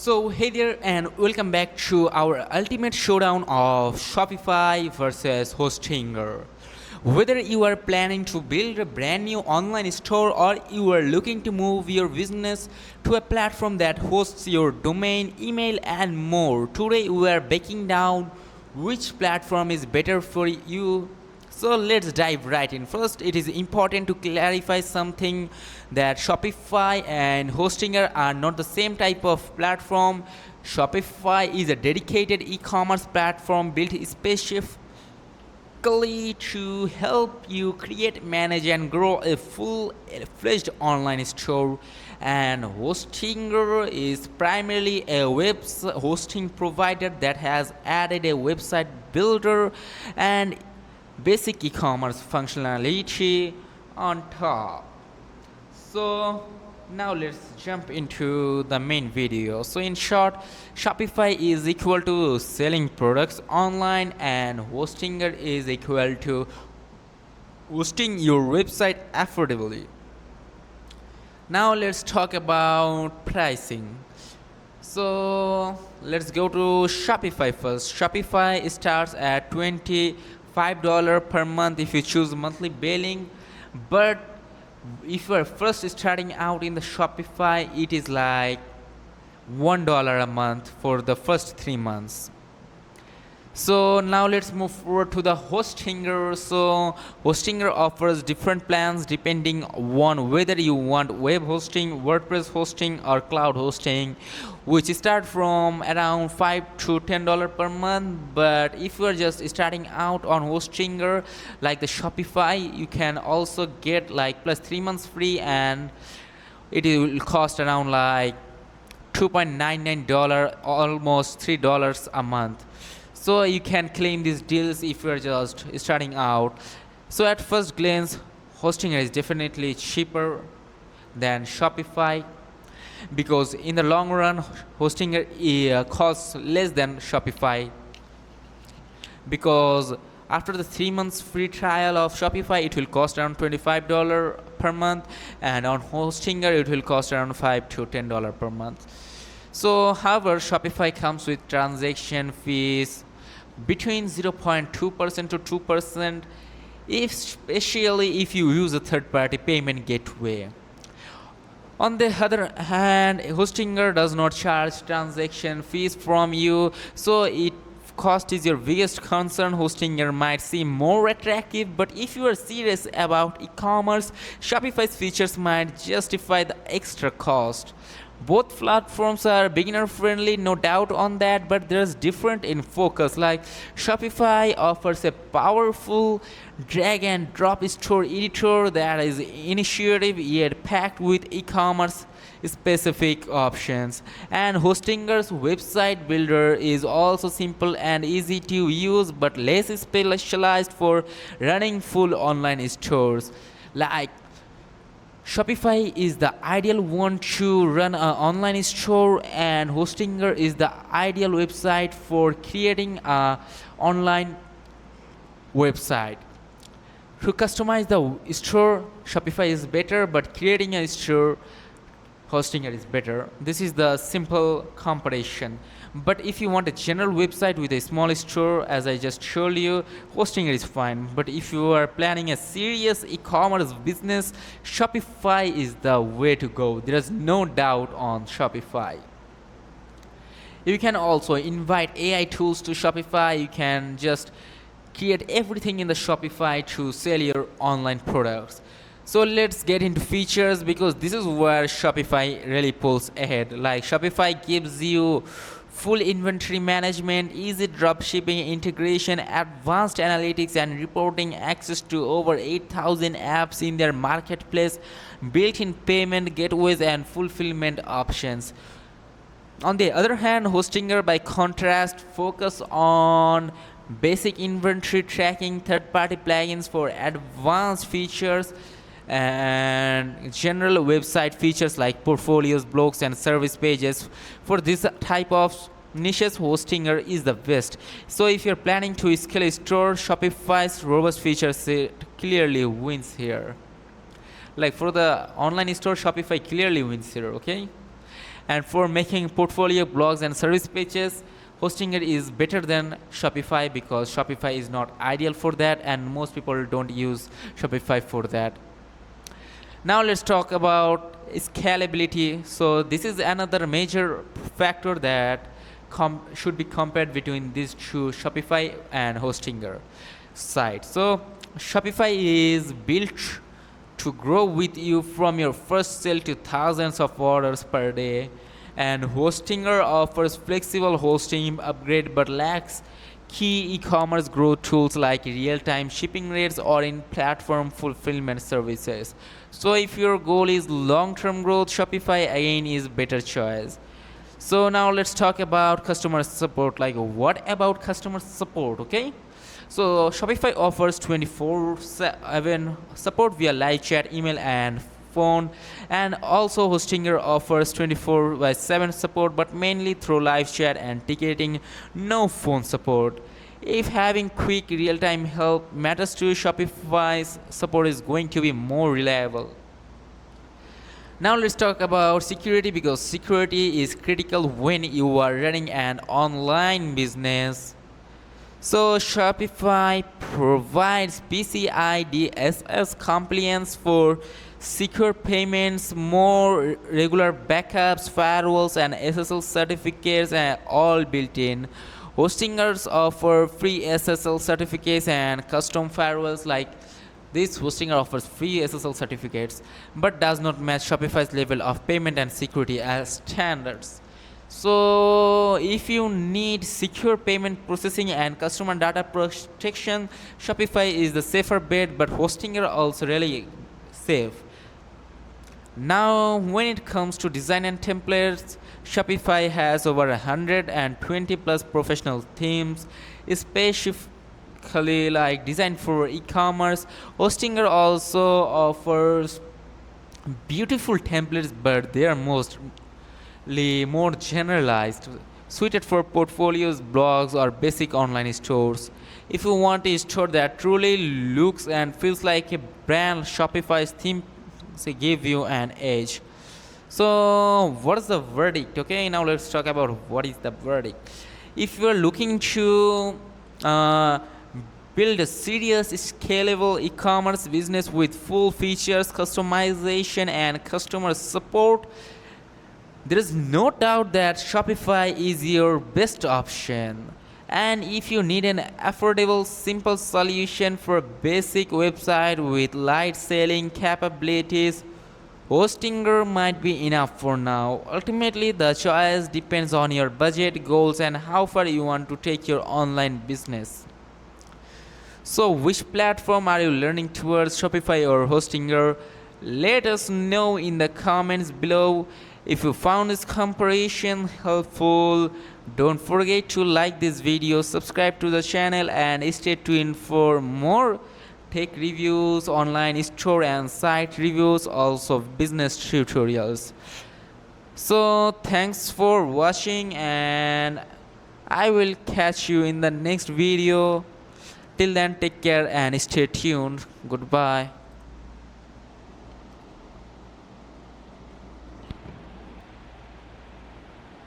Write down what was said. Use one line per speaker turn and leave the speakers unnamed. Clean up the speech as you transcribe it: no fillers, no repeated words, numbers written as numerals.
So hey there and welcome back to our ultimate showdown of Shopify versus Hostinger. Whether you are planning to build a brand new online store or you are looking to move your business to a platform that hosts your domain, email and more, today we are breaking down which platform is better for you. So let's dive right in. First, it is important to clarify something that Shopify and Hostinger are not the same type of platform. Shopify is a dedicated e-commerce platform built specifically to help you create, manage and grow a full-fledged online store. And Hostinger is primarily a web hosting provider that has added a website builder and basic e-commerce functionality on top. So now let's jump into the main video. So in short, Shopify is equal to selling products online and Hostinger is equal to hosting your website affordably. Now let's talk about pricing. So let's go to Shopify first. Shopify starts at $25 per month if you choose monthly billing, but if you are first starting out in the Shopify, it is like $1 a month for the first 3 months. So now let's move forward to the Hostinger. So Hostinger offers different plans depending on whether you want web hosting, WordPress hosting or cloud hosting, which start from around $5 to $10 per month. But if you are just starting out on Hostinger like the Shopify, you can also get like plus 3 months free and it will cost around like $2.99, almost $3 a month. So you can claim these deals if you're just starting out. So at first glance, Hostinger is definitely cheaper than Shopify because in the long run, Hostinger costs less than Shopify because after the 3 months free trial of Shopify, it will cost around $25 per month and on Hostinger, it will cost around $5 to $10 per month. So however, Shopify comes with transaction fees between 0.2% to 2%, especially if you use a third-party payment gateway. On the other hand, Hostinger does not charge transaction fees from you, so it cost is your biggest concern. Hostinger might seem more attractive, but if you are serious about e-commerce, Shopify's features might justify the extra cost. Both platforms are beginner friendly, no doubt on that, but there's different in focus. Like Shopify offers a powerful drag and drop store editor that is intuitive yet packed with e-commerce specific options, and Hostinger's website builder is also simple and easy to use but less specialized for running full online stores. Like Shopify is the ideal one to run an online store and Hostinger is the ideal website for creating an online website. To customize the store, Shopify is better, but creating a store, Hostinger is better. This is the simple comparison. But if you want a general website with a small store, as I just showed you, Hostinger is fine. But if you are planning a serious e-commerce business, Shopify is the way to go. There is no doubt on Shopify. You can also invite AI tools to Shopify. You can just create everything in the Shopify to sell your online products. So let's get into features because this is where Shopify really pulls ahead. Like Shopify gives you full inventory management, easy dropshipping integration, advanced analytics and reporting, access to over 8,000 apps in their marketplace, built-in payment gateways and fulfillment options. On the other hand, Hostinger by contrast focus on basic inventory tracking, third-party plugins for advanced features and general website features like portfolios, blogs and service pages. For this type of niches, Hostinger is the best. So if you're planning to scale a store, Shopify's robust features set clearly wins here. Like for the online store, Shopify clearly wins here, okay? And for making portfolio blogs and service pages, Hostinger is better than Shopify because Shopify is not ideal for that and most people don't use Shopify for that. Now let's talk about scalability. So this is another major factor that should be compared between these two, Shopify and Hostinger site. So Shopify is built to grow with you from your first sale to thousands of orders per day, and Hostinger offers flexible hosting upgrade but lacks key e-commerce growth tools like real-time shipping rates or in-platform fulfillment services. So if your goal is long-term growth, Shopify again is better choice. So now let's talk about customer support. Like, what about customer support? Okay, so Shopify offers 24/7 support via live chat, email, and phone, and also Hostinger offers 24/7 support, but mainly through live chat and ticketing, no phone support. If having quick real-time help matters to you, Shopify's support is going to be more reliable. Now let's talk about security because security is critical when you are running an online business. So Shopify provides PCI DSS compliance for secure payments, more regular backups, firewalls, and SSL certificates, and all built in. Hostingers offer free SSL certificates and custom firewalls. Like this Hostinger offers free SSL certificates but does not match Shopify's level of payment and security as standards. So if you need secure payment processing and customer data protection, Shopify is the safer bet, but Hostinger also really safe. Now when it comes to design and templates, Shopify has over 120 plus professional themes, specifically like designed for e-commerce. Hostinger also offers beautiful templates, but they are mostly more generalized, suited for portfolios, blogs, or basic online stores. If you want a store that truly looks and feels like a brand, Shopify's theme give you an edge. So what is the verdict? Okay, now let's talk about what is the verdict. If you're looking to build a serious scalable e-commerce business with full features, customization, and customer support, there is no doubt that Shopify is your best option. And if you need an affordable, simple solution for a basic website with light selling capabilities, Hostinger might be enough for now. Ultimately, the choice depends on your budget, goals, and how far you want to take your online business. So, which platform are you learning towards, Shopify or Hostinger? Let us know in the comments below. If you found this comparison helpful, don't forget to like this video, subscribe to the channel, and stay tuned for more tech reviews, online store and site reviews, also business tutorials. So thanks for watching, and I will catch you in the next video. Till then, take care and stay tuned. Goodbye.